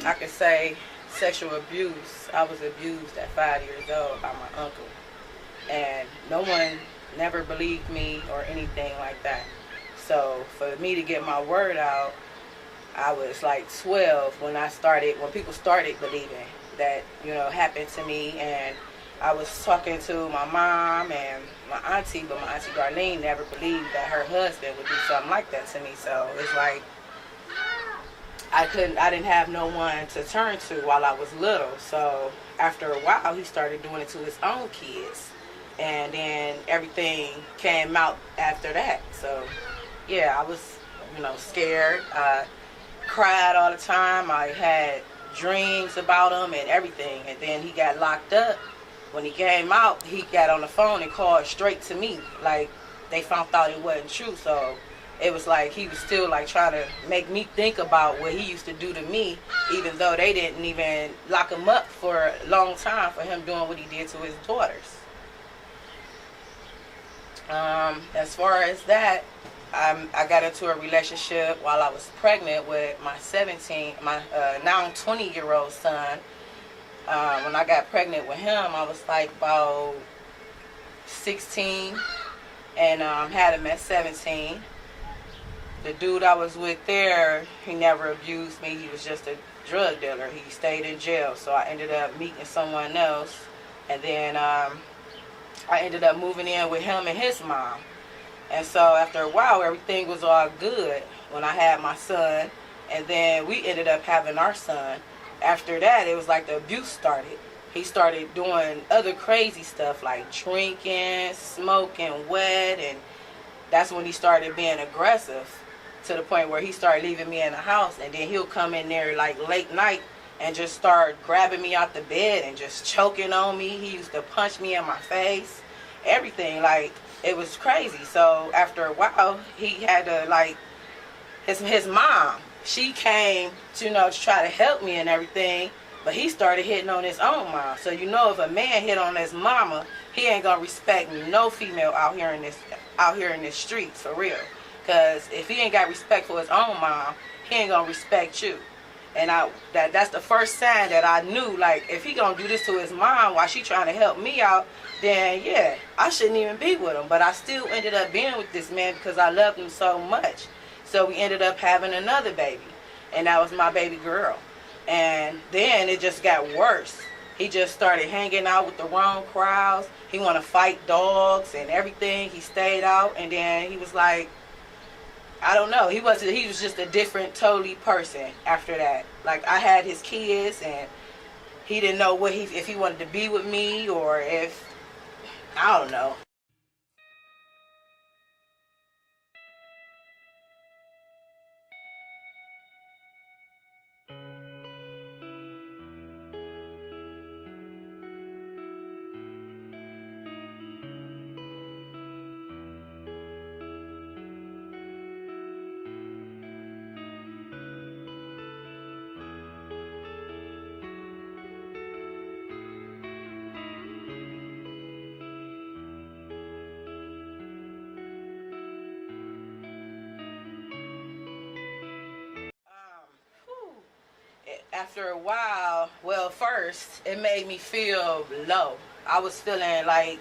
I could say sexual abuse. I was abused at 5 years old by my uncle, and no one never believed me or anything like that. So for me to get my word out, I was like 12 when people started believing that, happened to me. And I was talking to my mom and my auntie, but my auntie Darlene never believed that her husband would do something like that to me. So it's like I didn't have no one to turn to while I was little. So after a while, he started doing it to his own kids. And then everything came out after that. So yeah, I was, scared. I cried all the time. I had dreams about him and everything. And then he got locked up. When he came out, he got on the phone and called straight to me. Like, they found out it wasn't true. So it was like he was still like trying to make me think about what he used to do to me, even though they didn't even lock him up for a long time for him doing what he did to his daughters. As far as that, I got into a relationship while I was pregnant with my now 20-year-old son. When I got pregnant with him, I was like about 16 and had him at 17. The dude I was with there, he never abused me. He was just a drug dealer. He stayed in jail, so I ended up meeting someone else. And then I ended up moving in with him and his mom. And so after a while, everything was all good when I had my son. And then we ended up having our son. After that, it was like the abuse started. He started doing other crazy stuff like drinking, smoking wet, and that's when he started being aggressive to the point where he started leaving me in the house, and then he'll come in there like late night and just start grabbing me out the bed and just choking on me. He used to punch me in my face, everything. Like, it was crazy. So after a while, he had to, like, his mom, she came to, to try to help me and everything, but he started hitting on his own mom. So if a man hit on his mama, he ain't gonna respect no female out here in this street, for real. Cause if he ain't got respect for his own mom, he ain't gonna respect you. And that's the first sign that I knew, like, if he gonna do this to his mom while she trying to help me out, then yeah, I shouldn't even be with him. But I still ended up being with this man because I loved him so much. So we ended up having another baby, and that was my baby girl. And then it just got worse. He just started hanging out with the wrong crowds. He want to fight dogs and everything. He stayed out, and then he was like, I don't know. He was just a different, totally person after that. Like, I had his kids, and he didn't know if he wanted to be with me or if, I don't know. After a while, well, first, it made me feel low. I was feeling like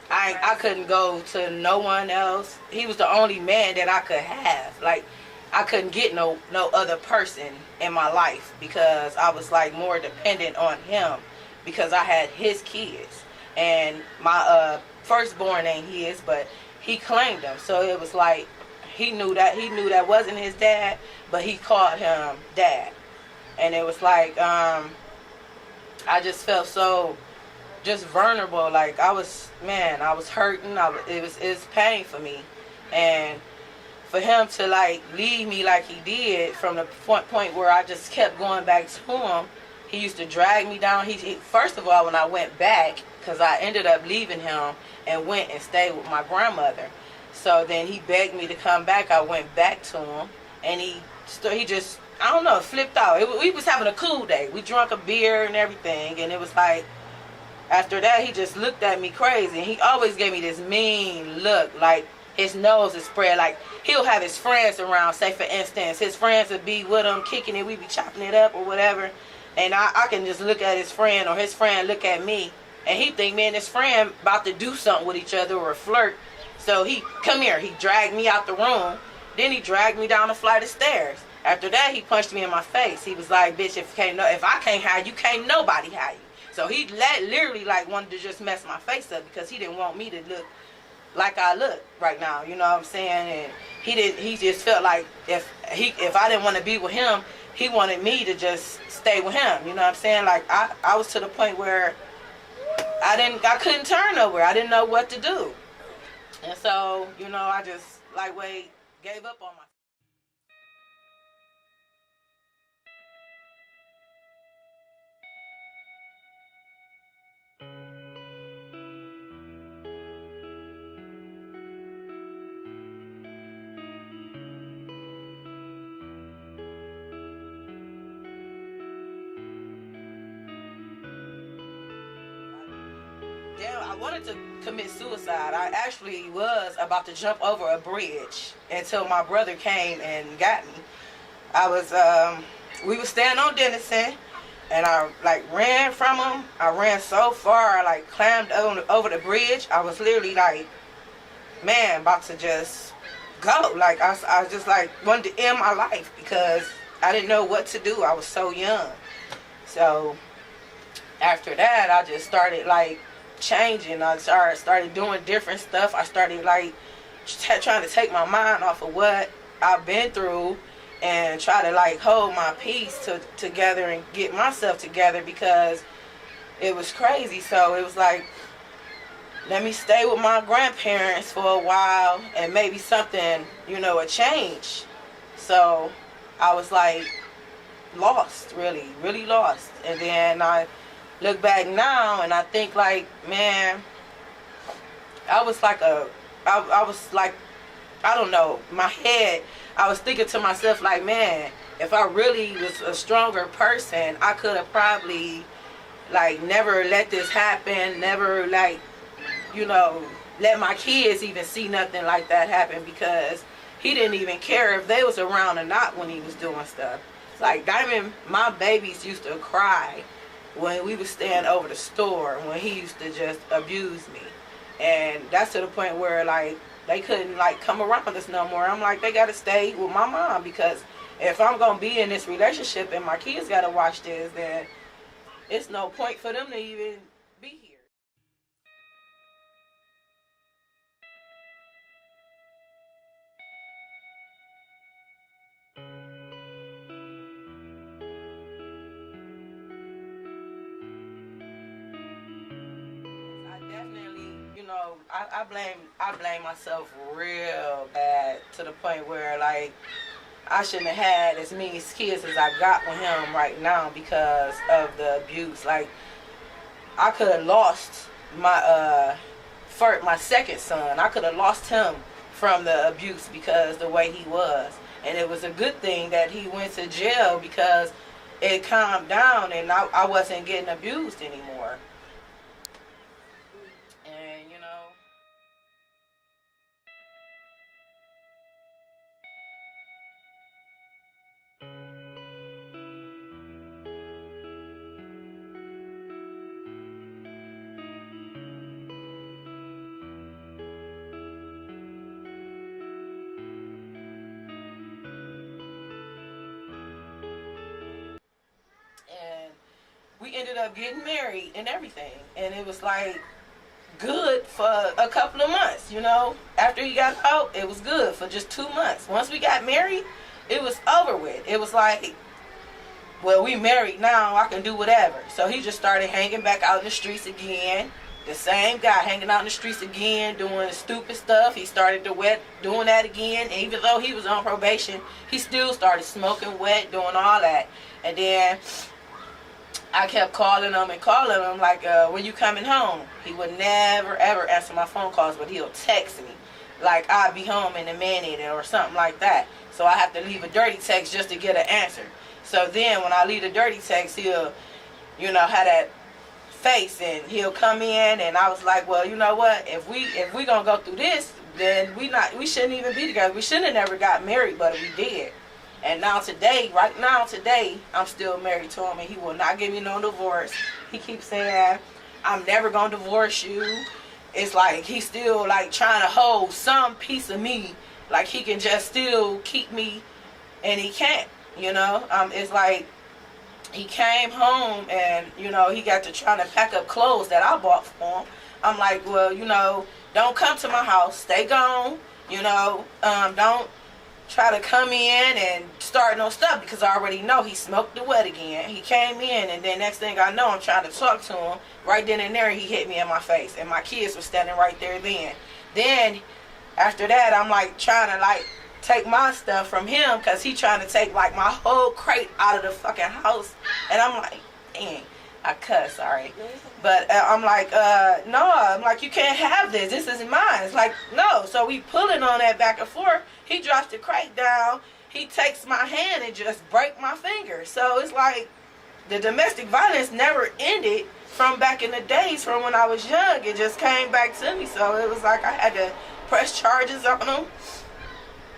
I couldn't go to no one else. He was the only man that I could have. Like, I couldn't get no other person in my life because I was like more dependent on him because I had his kids. And my firstborn ain't his, but he claimed them. So it was like he knew that wasn't his dad, but he called him dad. And it was like, I just felt so just vulnerable. Like, I was hurting. It was pain for me. And for him to, like, leave me like he did from the point where I just kept going back to him, he used to drag me down. First of all, when I went back, because I ended up leaving him and went and stayed with my grandmother. So then he begged me to come back. I went back to him, and he just, I don't know, flipped out. We was having a cool day. We drank a beer and everything, and it was like, after that, he just looked at me crazy. And he always gave me this mean look, like his nose is spread. Like, he'll have his friends around. Say, for instance, his friends would be with him, kicking it. We be chopping it up or whatever. And I can just look at his friend, or his friend look at me, and he think, man, his friend about to do something with each other or flirt. So he, come here. He dragged me out the room. Then he dragged me down a flight of stairs. After that, he punched me in my face. He was like, bitch, if I can't hide you, can't nobody hide you. So he literally like wanted to just mess my face up because he didn't want me to look like I look right now. You know what I'm saying? And he just felt like if I didn't want to be with him, he wanted me to just stay with him. You know what I'm saying? Like, I was to the point where I couldn't turn nowhere. I didn't know what to do. And so, you know, I just gave up on myself. Damn, I wanted to commit suicide. I actually was about to jump over a bridge until my brother came and got me. We were staying on Denison, and I like ran from him. I ran so far, I like climbed over the bridge. I was literally like, man, about to just go. Like, I just like wanted to end my life because I didn't know what to do. I was so young. So after that, I just started like changing. I started doing different stuff. I started like trying to take my mind off of what I've been through and try to like hold my peace together and get myself together because it was crazy. So it was like, let me stay with my grandparents for a while and maybe something, you know, a change. So I was like lost, really, really lost. And then I look back now and I think like, man, I was like, I don't know, my head, I was thinking to myself like, man, if I really was a stronger person, I could have probably like never let this happen, never like, you know, let my kids even see nothing like that happen because he didn't even care if they was around or not when he was doing stuff. It's like Diamond, my babies used to cry when we was staying over the store when he used to just abuse me. And that's to the point where like they couldn't like come around us no more. I'm like, they gotta stay with my mom because if I'm gonna be in this relationship and my kids gotta watch this, then it's no point for them to even be here. I definitely, you know, I blame myself real bad to the point where like I shouldn't have had as many kids as I got with him right now because of the abuse. Like, I could have lost my my second son. I could have lost him from the abuse because the way he was. And it was a good thing that he went to jail because it calmed down and I wasn't getting abused anymore. And you know, and we ended up getting married and everything. And it was like good for a couple of months, you know. After he got out, it was good for just 2 months. Once we got married, it was over with. It was like, well, we married now, I can do whatever. So he just started hanging back out in the streets again. The same guy hanging out in the streets again, doing stupid stuff. He started doing that again. And even though he was on probation, he still started smoking wet, doing all that. And then I kept calling him like, when you coming home? He would never ever answer my phone calls, but he'll text me like I'll be home in a minute or something like that. So I have to leave a dirty text just to get an answer. So then when I leave a dirty text, he'll, you know, have that face and he'll come in, and I was like, well, you know what, if we gonna go through this, then we shouldn't even be together. We shouldn't have never got married, but we did. And now today, I'm still married to him, and he will not give me no divorce. He keeps saying, I'm never going to divorce you. It's like he's still like trying to hold some piece of me, like he can just still keep me, and he can't, you know. It's like he came home and, you know, he got to trying to pack up clothes that I bought for him. I'm like, well, you know, don't come to my house. Stay gone, you know. Don't try to come in and start no stuff, because I already know he smoked the wet again. He came in, and then next thing I know, I'm trying to talk to him. Right then and there, he hit me in my face, and my kids were standing right there then. Then, after that, I'm like trying to like take my stuff from him, because he trying to take like my whole crate out of the fucking house. And I'm like, dang, I cuss, sorry. But I'm like, no, I'm like, you can't have this. This is mine. It's like, no. So we pulling on that back and forth. He drops the crate down. He takes my hand and just break my finger. So it's like the domestic violence never ended from back in the days, from when I was young. It just came back to me. So it was like I had to press charges on him.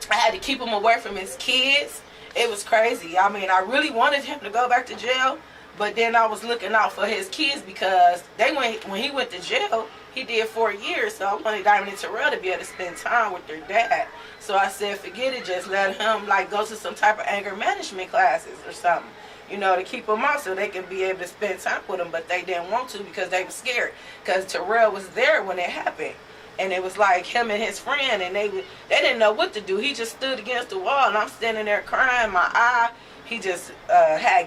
I had to keep him away from his kids. It was crazy. I mean, I really wanted him to go back to jail, but then I was looking out for his kids, because when he went to jail, he did 4 years. So I wanted Diamond and Terrell to be able to spend time with their dad. So I said, forget it, just let him like go to some type of anger management classes or something, you know, to keep them out so they can be able to spend time with him. But they didn't want to, because they were scared, because Terrell was there when it happened. And it was like him and his friend, and they didn't know what to do. He just stood against the wall, and I'm standing there crying. My eye, he just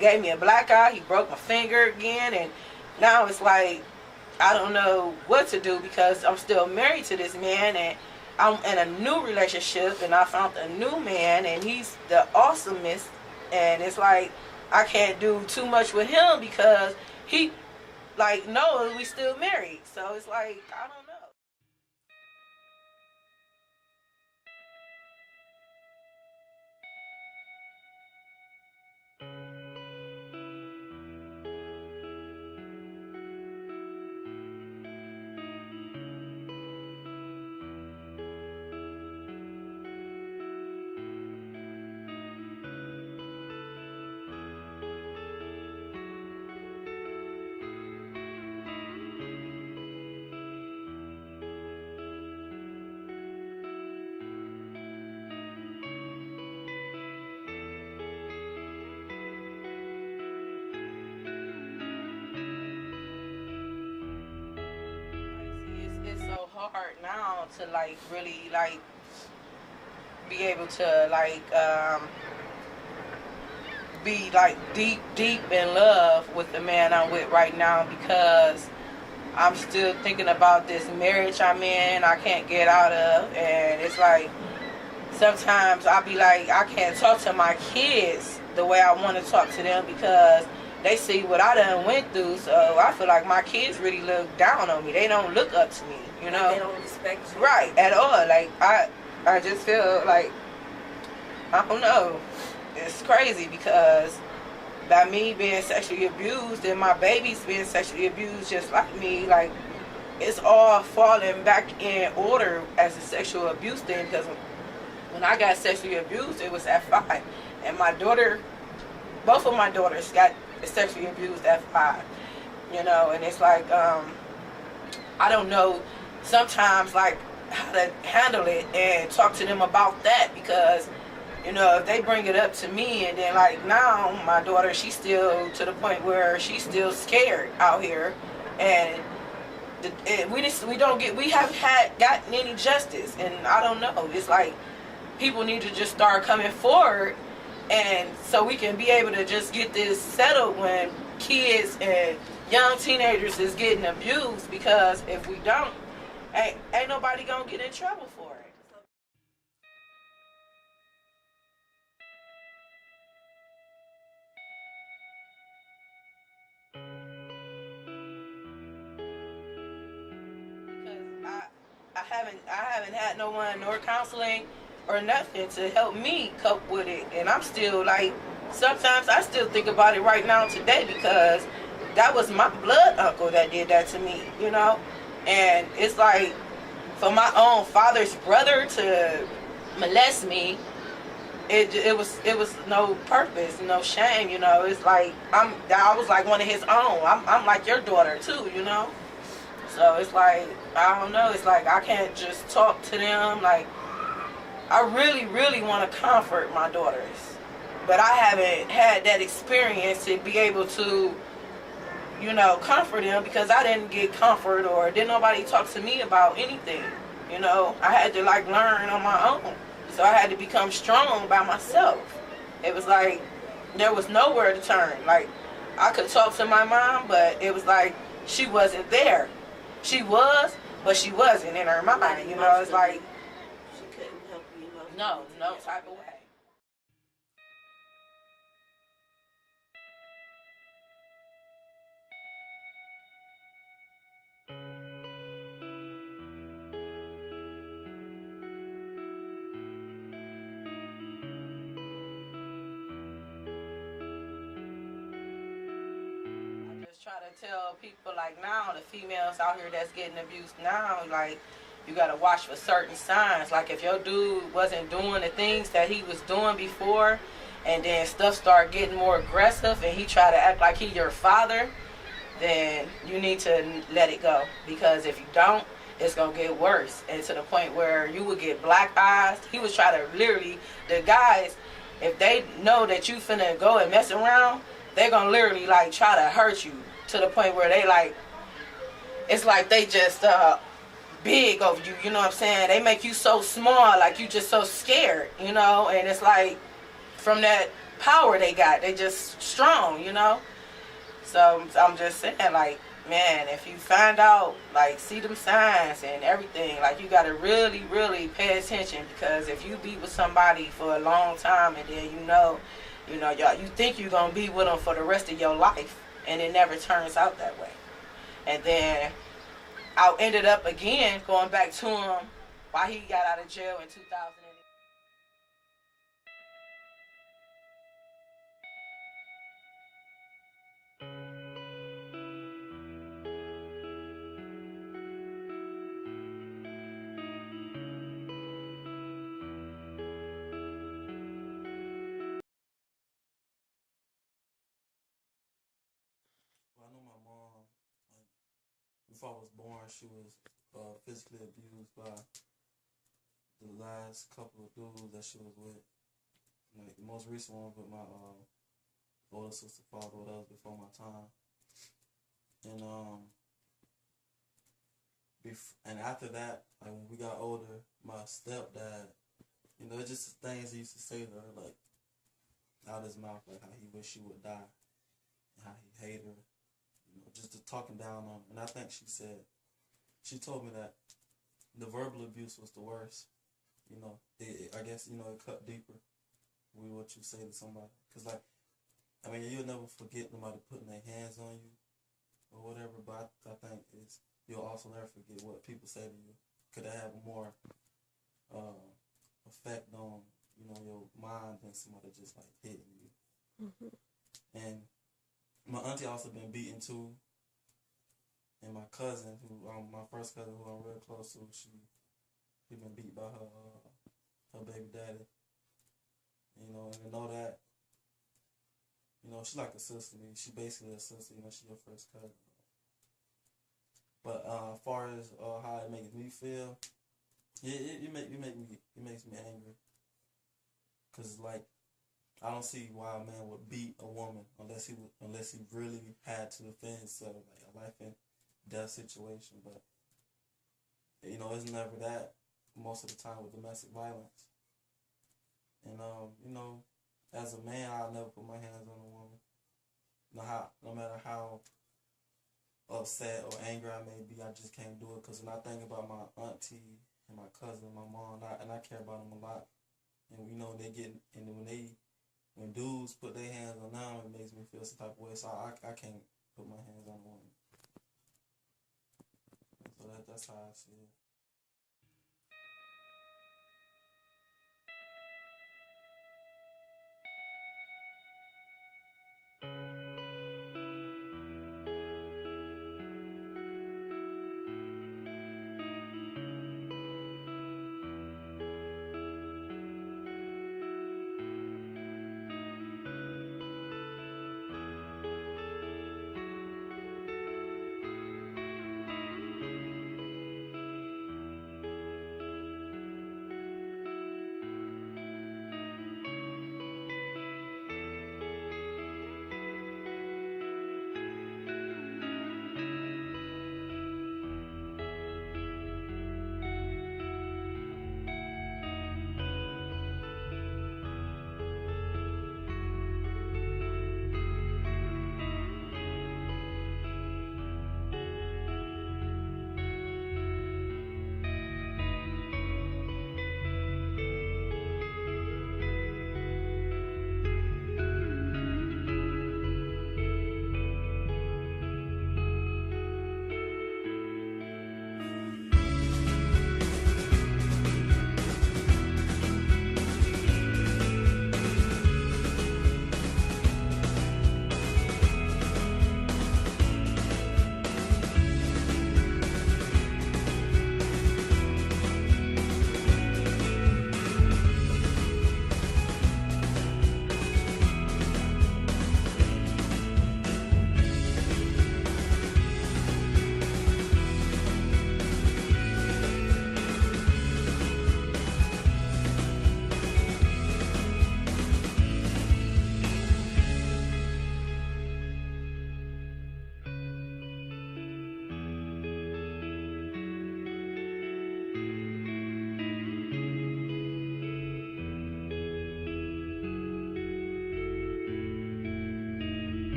gave me a black eye. He broke my finger again, and now it's like I don't know what to do, because I'm still married to this man, and I'm in a new relationship, and I found a new man, and he's the awesomest. And it's like I can't do too much with him, because he like knows we still married. So it's like I don't know. It's so hard now to like really like be able to like be like deep in love with the man I'm with right now, because I'm still thinking about this marriage I'm in, I can't get out of. And it's like sometimes I'll be like, I can't talk to my kids the way I want to talk to them, because they see what I done went through. So I feel like my kids really look down on me. They don't look up to me, you know. They don't respect you. Right, at all. Like I just feel like, I don't know. It's crazy, because by me being sexually abused and my babies being sexually abused just like me, like it's all falling back in order as a sexual abuse thing. Because when I got sexually abused, it was at 5, and my daughter, both of my daughters got sexually abused at 5, you know. And it's like I don't know sometimes like how to handle it and talk to them about that, because you know, if they bring it up to me, and then like now my daughter, she's still to the point where she's still scared out here, and we haven't gotten any justice. And I don't know, it's like people need to just start coming forward, and so we can be able to just get this settled when kids and young teenagers is getting abused, because if we don't, ain't nobody gonna get in trouble for it. I haven't had no one nor counseling or nothing to help me cope with it. And I'm still like, sometimes I still think about it right now today, because that was my blood uncle that did that to me, you know. And it's like for my own father's brother to molest me, it was no purpose, no shame, you know. It's like I was like one of his own. I'm like your daughter too, you know. So it's like I don't know. It's like I can't just talk to them. Like I really, really want to comfort my daughters, but I haven't had that experience to be able to, you know, comfort them because I didn't get comfort or didn't nobody talk to me about anything. You know, I had to like learn on my own. So I had to become strong by myself. It was like there was nowhere to turn. Like I could talk to my mom, but it was like she wasn't there. She was, but she wasn't in her mind. You know, it's like she couldn't help you. No type of way. Try to tell people like now the females out here that's getting abused now, like you gotta watch for certain signs. Like if your dude wasn't doing the things that he was doing before, and then stuff start getting more aggressive, and he try to act like he your father, then you need to let it go. Because if you don't, it's gonna get worse, and to the point where you would get black eyes. He was trying to literally, the guys, if they know that you finna go and mess around, they're gonna literally like try to hurt you to the point where they like, it's like they just big over you, you know what I'm saying? They make you so small, like you just so scared, you know? And it's like from that power they got, they just strong, you know? So I'm just saying, like, man, if you find out, like, see them signs and everything, like, you got to really, really pay attention, because if you be with somebody for a long time and then y'all, you think you're going to be with them for the rest of your life, and it never turns out that way. And then I ended up again going back to him while he got out of jail in 2008. Well, I know my mom, like, before I was born, she was physically abused by the last couple of dudes that she was with. Like, the most recent one with my older sister, father, that was before my time. And and after that, like when we got older, my stepdad, it's just things he used to say to her, like out his mouth, like how he wished she would die, and how he hated her, just to talking down on her. And I think she told me that the verbal abuse was the worst. I guess it cut deeper with what you say to somebody, cause like, I mean, you'll never forget nobody putting their hands on you or whatever, but I think you'll also never forget what people say to you. Could they have more effect on your mind than somebody just like hitting you? Mm-hmm. And my auntie also been beaten too, and my cousin, my first cousin, who I'm real close to, she been beat by her baby daddy. And to know that, she's like a sister to me. She basically a sister. She's your first cousin. But as far as how it makes me feel, it makes me angry. Cause like, I don't see why a man would beat a woman unless he really had to defend himself, like a life and death situation. But it's never that most of the time with domestic violence. And as a man, I'll never put my hands on a woman. No matter how upset or angry I may be, I just can't do it. Because when I think about my auntie and my cousin and my mom, and I care about them a lot. And when dudes put their hands on them, it makes me feel some type of way. So I can't put my hands on a woman. So that's how I see it.